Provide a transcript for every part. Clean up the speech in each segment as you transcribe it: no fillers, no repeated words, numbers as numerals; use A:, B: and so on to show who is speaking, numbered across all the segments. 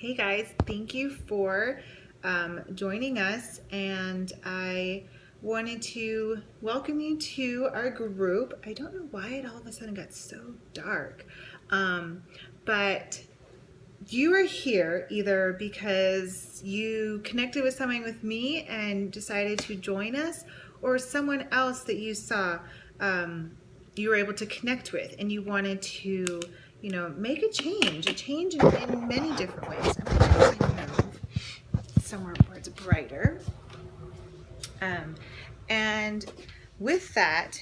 A: Hey guys, thank you for joining us, and I wanted to welcome you to our group. I don't know why it all of a sudden got so dark, but you are here either because you connected with something with me and decided to join us, or someone else that you saw you were able to connect with and you wanted to make a change in many different ways. I'm going to move somewhere where it's brighter. And with that,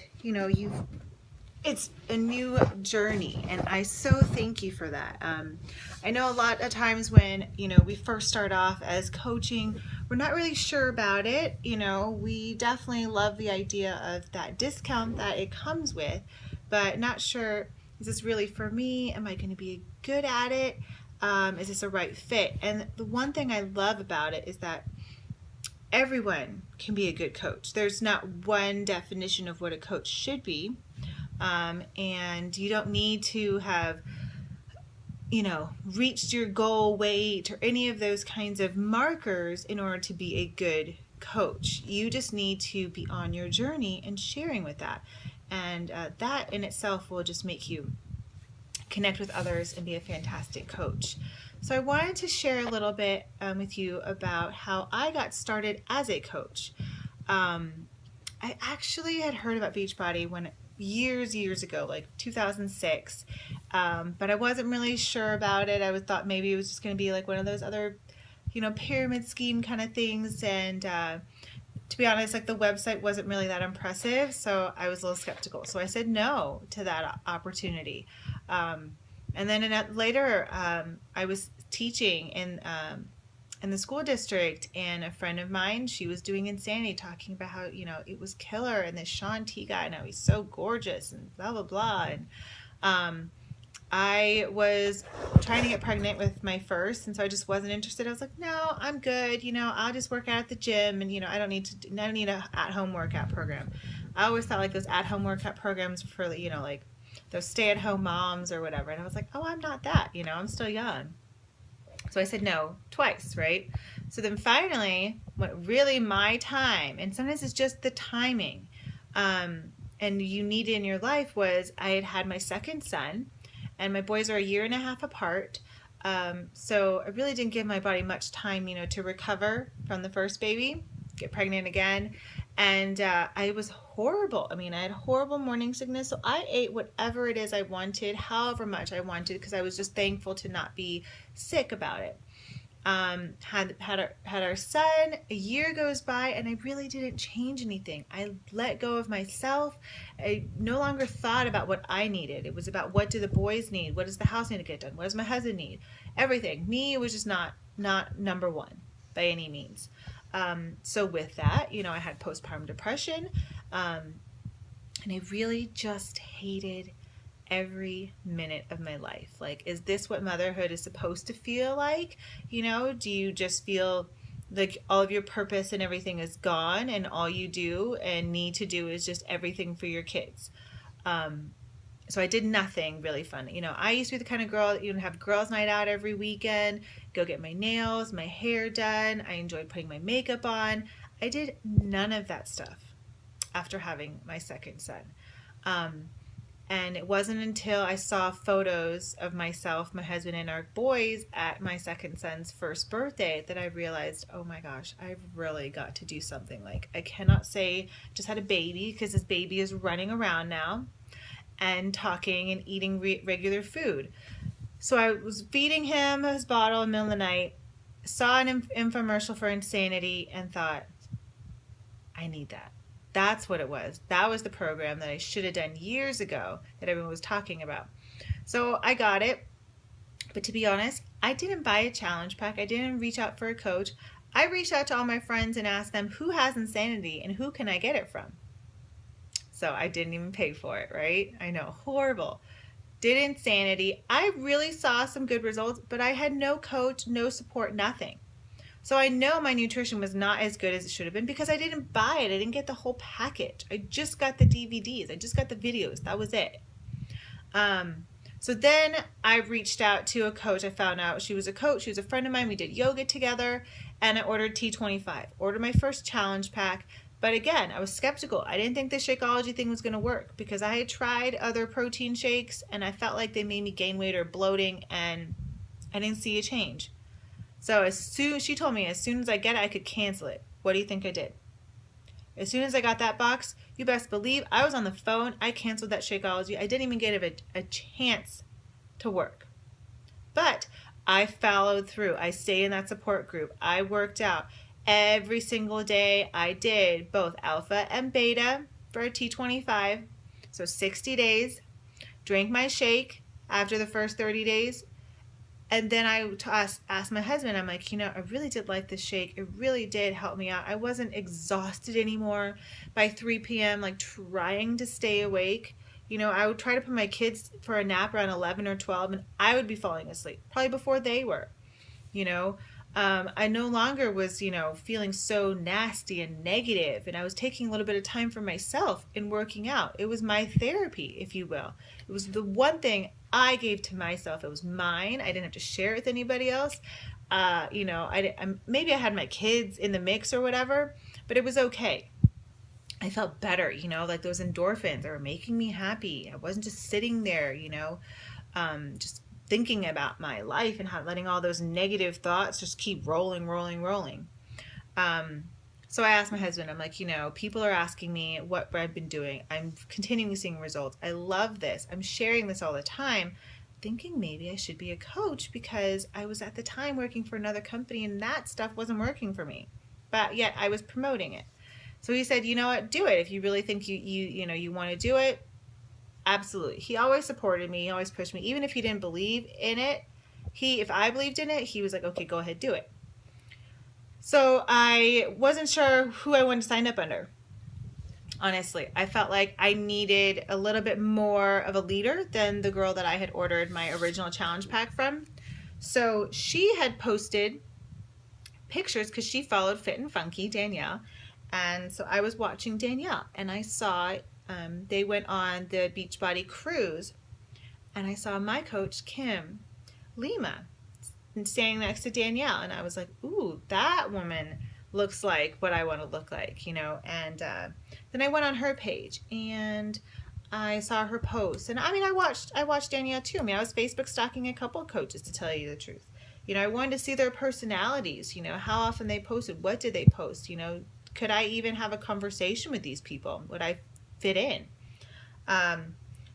A: it's a new journey, and I so thank you for that. I know a lot of times when we first start off as coaching, we're not really sure about it. We definitely love the idea of that discount that it comes with, but not sure, is this really for me? Am I going to be good at it? Is this a right fit? And the one thing I love about it is that everyone can be a good coach. There's not one definition of what a coach should be. And you don't need to have, reached your goal weight or any of those kinds of markers in order to be a good coach. You just need to be on your journey and sharing with that. And that in itself will just make you connect with others and be a fantastic coach. So I wanted to share a little bit with you about how I got started as a coach. I actually had heard about Beachbody years ago, like 2006, but I wasn't really sure about it. I thought maybe it was just going to be like one of those other, pyramid scheme kind of things. And to be honest, like the website wasn't really that impressive, so I was a little skeptical. So I said no to that opportunity. And then later, I was teaching in the school district, and a friend of mine, she was doing Insanity, talking about how, it was killer, and this Sean T guy, and how he's so gorgeous, and blah, blah, blah. And I was trying to get pregnant with my first, and so I just wasn't interested. I was like, no, I'm good. I'll just work out at the gym, and, I don't need a at-home workout program. I always thought like those at-home workout programs for, like those stay-at-home moms or whatever. And I was like, oh, I'm not that, I'm still young. So I said no twice, right? So then finally, what really my time, and sometimes it's just the timing, and you need it in your life, was I had my second son, and my boys are 1.5 years apart. So I really didn't give my body much time, to recover from the first baby, get pregnant again. And I was horrible. I had horrible morning sickness. So I ate whatever it is I wanted, however much I wanted, because I was just thankful to not be sick about it. Had our son, 1 year goes by, and I really didn't change anything. I let go of myself. I no longer thought about what I needed. It was about, what do the boys need? What does the house need to get done? What does my husband need? Everything. Me was just not number one by any means. So with that, I had postpartum depression, and I really just hated every minute of my life. Like, is this what motherhood is supposed to feel like? Do you just feel like all of your purpose and everything is gone, and all you do and need to do is just everything for your kids? So I did nothing really fun. I used to be the kind of girl that have girls' night out every weekend, go get my nails, my hair done. I enjoyed putting my makeup on. I did none of that stuff after having my second son. And it wasn't until I saw photos of myself, my husband, and our boys at my second son's first birthday that I realized, oh my gosh, I've really got to do something. Like, I cannot say just had a baby, because this baby is running around now and talking and eating regular food. So I was feeding him his bottle in the middle of the night, saw an infomercial for Insanity, and thought, I need that. That's what it was. That was the program that I should have done years ago that everyone was talking about. So I got it. But to be honest, I didn't buy a challenge pack. I didn't reach out for a coach. I reached out to all my friends and asked them, who has Insanity and who can I get it from? So I didn't even pay for it, right? I know, horrible. Did Insanity. I really saw some good results, but I had no coach, no support, nothing. So I know my nutrition was not as good as it should have been, because I didn't buy it. I didn't get the whole package. I just got the DVDs. I just got the videos. That was it. So then I reached out to a coach. I found out she was a coach. She was a friend of mine. We did yoga together, and I ordered T25. Ordered my first challenge pack. But again, I was skeptical. I didn't think the Shakeology thing was going to work because I had tried other protein shakes and I felt like they made me gain weight or bloating, and I didn't see a change. So she told me as soon as I get it, I could cancel it. What do you think I did? As soon as I got that box, you best believe I was on the phone. I canceled that Shakeology. I didn't even give it a chance to work. But I followed through. I stayed in that support group. I worked out. Every single day I did both alpha and beta for a T25. So 60 days. Drank my shake after the first 30 days. And then I asked my husband, I'm like, I really did like this shake. It really did help me out. I wasn't exhausted anymore by 3 p.m., like trying to stay awake. I would try to put my kids for a nap around 11 or 12, and I would be falling asleep, probably before they were. I no longer was, feeling so nasty and negative, and I was taking a little bit of time for myself in working out. It was my therapy, if you will. It was the one thing I gave to myself. It was mine. I didn't have to share it with anybody else. Maybe I had my kids in the mix or whatever, but it was okay. I felt better, like those endorphins, they were making me happy. I wasn't just sitting there, just thinking about my life and letting all those negative thoughts just keep rolling. So I asked my husband, I'm like, people are asking me what I've been doing. I'm continuing seeing results. I love this. I'm sharing this all the time, thinking maybe I should be a coach because I was at the time working for another company and that stuff wasn't working for me. But yet I was promoting it. So he said, you know what, do it. If you really think you want to do it, absolutely. He always supported me. He always pushed me. Even if he didn't believe in it, if I believed in it, he was like, okay, go ahead, do it. So I wasn't sure who I wanted to sign up under. Honestly, I felt like I needed a little bit more of a leader than the girl that I had ordered my original challenge pack from. So she had posted pictures because she followed Fit and Funky, Danielle. And so I was watching Danielle and I saw they went on the Beachbody cruise, and I saw my coach, Kim Lima, standing next to Danielle, and I was like, ooh, that woman looks like what I want to look like, and then I went on her page and I saw her post, and I watched Danielle too. I was Facebook stalking a couple of coaches, to tell you the truth. I wanted to see their personalities, how often they posted, what did they post, could I even have a conversation with these people? Would I fit in?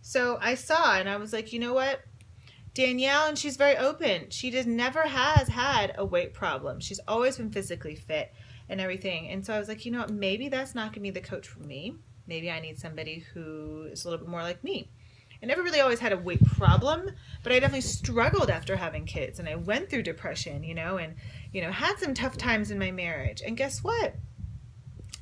A: So I saw, and I was like, you know what? Danielle, and she's very open. She just never has had a weight problem. She's always been physically fit and everything. And so I was like, you know what? Maybe that's not going to be the coach for me. Maybe I need somebody who is a little bit more like me. I never really always had a weight problem, but I definitely struggled after having kids, and I went through depression, and had some tough times in my marriage. And guess what?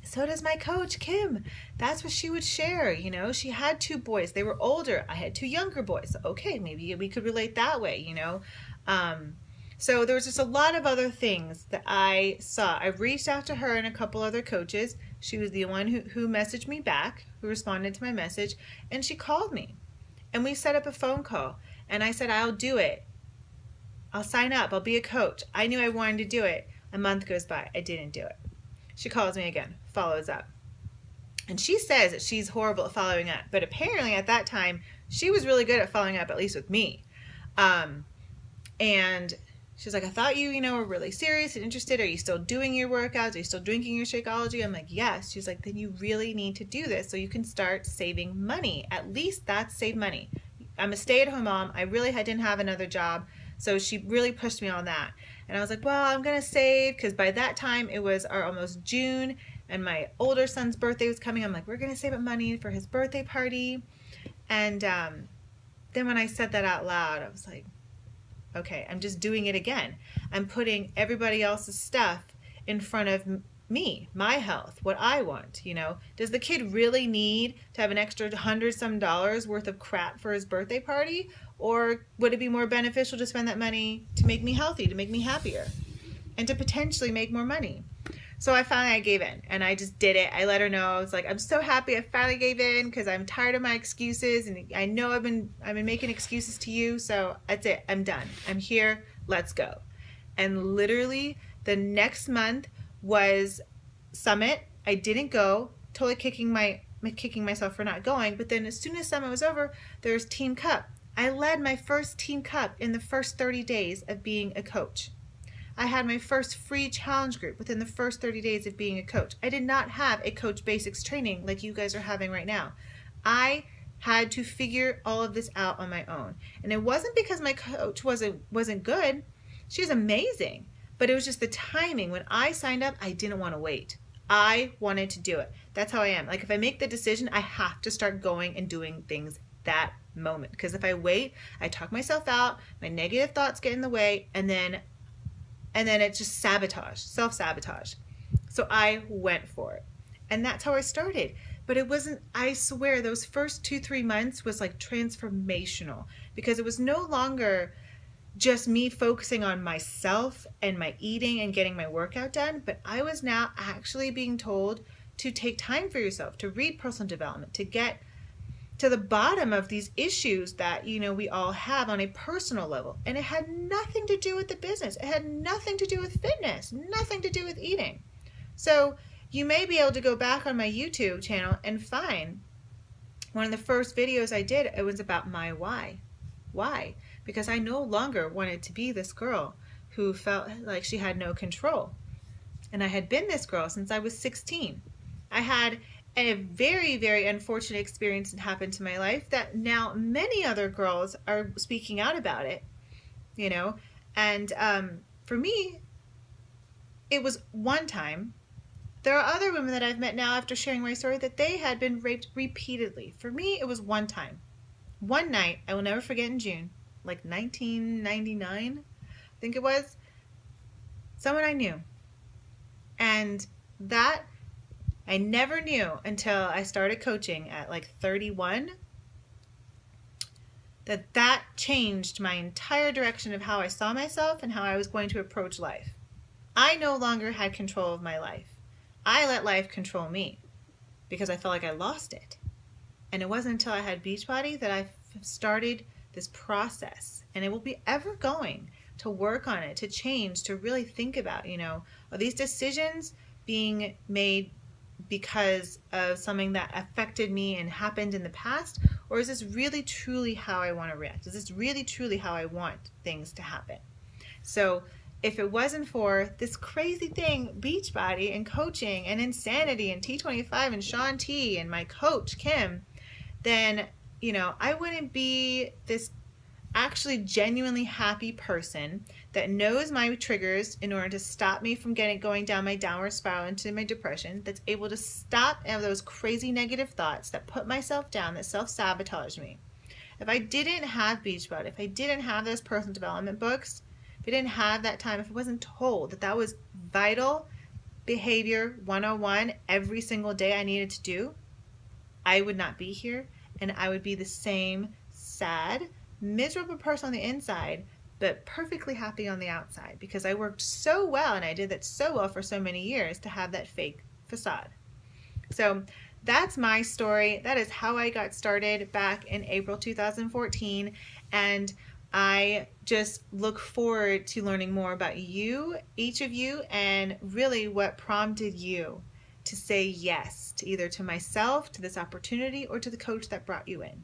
A: So does my coach, Kim. That's what she would share. She had 2 boys. They were older. I had 2 younger boys. Okay, maybe we could relate that way, So there was just a lot of other things that I saw. I reached out to her and a couple other coaches. She was the one who messaged me back, who responded to my message, and she called me. And we set up a phone call. And I said, I'll do it. I'll sign up. I'll be a coach. I knew I wanted to do it. A month goes by. I didn't do it. She calls me again, follows up. And she says that she's horrible at following up. But apparently at that time, she was really good at following up, at least with me. And she's like, I thought you were really serious and interested. Are you still doing your workouts? Are you still drinking your Shakeology? I'm like, yes. She's like, then you really need to do this so you can start saving money. At least that's save money. I'm a stay-at-home mom. I didn't have another job. So she really pushed me on that. And I was like, well, I'm going to save, because by that time it was almost June and my older son's birthday was coming. I'm like, we're going to save up money for his birthday party. And then when I said that out loud, I was like, okay, I'm just doing it again. I'm putting everybody else's stuff in front of me, my health, what I want. Does the kid really need to have an extra $100-some worth of crap for his birthday party? Or would it be more beneficial to spend that money to make me healthy, to make me happier, and to potentially make more money? So I gave in, and I just did it. I let her know. I was like, I'm so happy I finally gave in because I'm tired of my excuses, and I know I've been making excuses to you. So that's it. I'm done. I'm here. Let's go. And literally the next month was Summit. I didn't go. Totally kicking myself for not going. But then as soon as Summit was over, there was Team Cup. I led my first Team Cup in the first 30 days of being a coach. I had my first free challenge group within the first 30 days of being a coach. I did not have a coach basics training like you guys are having right now. I had to figure all of this out on my own. And it wasn't because my coach wasn't good. She's amazing. But it was just the timing. When I signed up, I didn't want to wait. I wanted to do it. That's how I am. Like if I make the decision, I have to start going and doing things that moment. Because if I wait, I talk myself out, my negative thoughts get in the way, and then it's just self-sabotage. So I went for it. And that's how I started. But it wasn't, I swear, those first 2-3 months was like transformational, because it was no longer just me focusing on myself and my eating and getting my workout done, but I was now actually being told to take time for yourself, to read personal development, to get to the bottom of these issues that, we all have on a personal level. And it had nothing to do with the business. It had nothing to do with fitness, nothing to do with eating. So you may be able to go back on my YouTube channel and find one of the first videos I did. It was about my why. Why? Because I no longer wanted to be this girl who felt like she had no control. And I had been this girl since I was 16. I had a very, very unfortunate experience that happened to my life that now many other girls are speaking out about it, and for me, it was one time. There are other women that I've met now after sharing my story that they had been raped repeatedly. For me, it was one time. One night, I will never forget, in June, like 1999, I think it was, someone I knew. And that I never knew until I started coaching at like 31 that changed my entire direction of how I saw myself and how I was going to approach life. I no longer had control of my life. I let life control me because I felt like I lost it. And it wasn't until I had Beachbody that I started this process. And it will be ever going to work on it, to change, to really think about, are these decisions being made because of something that affected me and happened in the past? Or is this really truly how I want to react? Is this really truly how I want things to happen? So if it wasn't for this crazy thing, Beachbody and coaching and Insanity and T25 and Shaun T and my coach, Kim, then, I wouldn't be this actually genuinely happy person that knows my triggers in order to stop me from going down my downward spiral into my depression, that's able to stop those crazy negative thoughts that put myself down, that self-sabotage me. If I didn't have Beachbody, if I didn't have those personal development books, if I didn't have that time, if I wasn't told that was vital behavior 101 every single day I needed to do, I would not be here, and I would be the same sad, miserable person on the inside, but perfectly happy on the outside, because I worked so well and I did that so well for so many years to have that fake facade. So that's my story. That is how I got started back in April 2014. And I just look forward to learning more about you, each of you, and really what prompted you to say yes to either to myself, to this opportunity, or to the coach that brought you in.